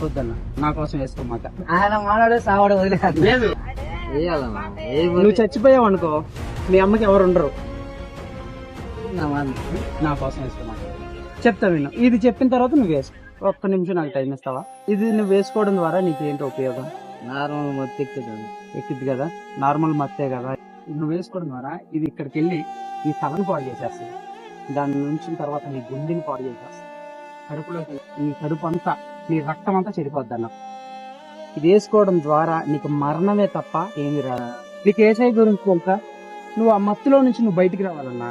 వద్దన్న, నా కోసం వేసుకోమాక. ఆయన మాట్లాడే సావాడు వదిలేదు. లేదు, వేయాలన్నా నువ్వు చచ్చిపోయావు అనుకో, మీ అమ్మకి ఎవరు ఉండరు. నా కోసం వేసుకోమాక. చెప్తా విను, ఇది చెప్పిన తర్వాత నువ్వు వేసుకో. ఒక్క నిమిషం నాకు టైం ఇస్తావా? ఇది నువ్వు వేసుకోవడం ద్వారా నీకు ఏంటి ఉపయోగం? నార్మల్ మొత్తం ఎక్కిద్ది కదా, నార్మల్ మత్తే కదా. నువ్వు వేసుకోవడం ద్వారా ఇది ఇక్కడికి వెళ్ళి నీ తలను పాడు చేసేస్తుంది. దాని నుంచి తర్వాత నీ గుండెని పాడు చేసేస్తుంది. కడుపులో నీ కడుపు అంతా, నీ రక్తం అంతా చెడిపోద్ది అన్న. ఇది వేసుకోవడం ద్వారా నీకు మరణమే తప్ప ఏమి రాదు. నీకు ఏసై గురించి కొంక నువ్వు ఆ మత్తులో నుంచి నువ్వు బయటికి రావాలన్నా.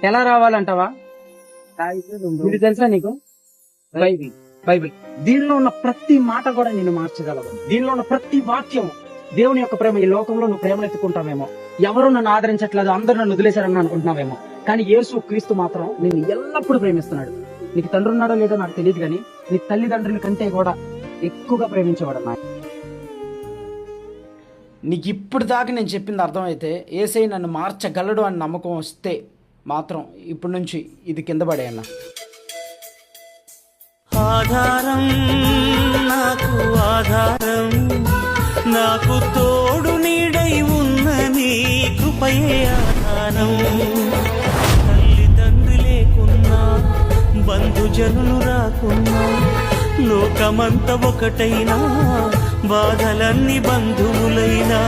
ఎలా రావాలంటావా? ఇది తెలుసా నీకు? బైబిల్. దీనిలో ఉన్న ప్రతి మాట కూడా నిన్ను మార్చగలవు. దీనిలో ఉన్న ప్రతి వాక్యం దేవుని యొక్క ప్రేమ. ఈ లోకంలో నువ్వు ప్రేమను ఎత్తుకుంటావేమో, ఎవరు నన్ను ఆదరించట్లేదు, అందరూ నన్ను వదిలేశారని అనుకుంటున్నావేమో, కానీ యేసు క్రీస్తు మాత్రం నిన్ను ఎల్లప్పుడూ ప్రేమిస్తున్నాడు. నీకు తండ్రి ఉన్నాడో లేదో నాకు తెలియదు, కానీ నీ తల్లిదండ్రుల కంటే కూడా ఎక్కువగా ప్రేమించేవాడు అన్నా. నీకు ఇప్పుడు దాకా నేను చెప్పింది అర్థమైతే, యేసయ్య నన్ను మార్చగలడు అని నమ్మకం వస్తే మాత్రం ఇప్పటి నుంచి ఇది కింద పడేయన్నా. ఆధారం నాకు ఆధారం, నాకు తోడు నీడై ఉన్న నీ కృపయే ఆధారం. తల్లిదండ్రి లేకున్నా, బంధుజనులు రాకున్నా, లోకమంత ఒకటైనా, బాధలన్నీ బంధువులైనా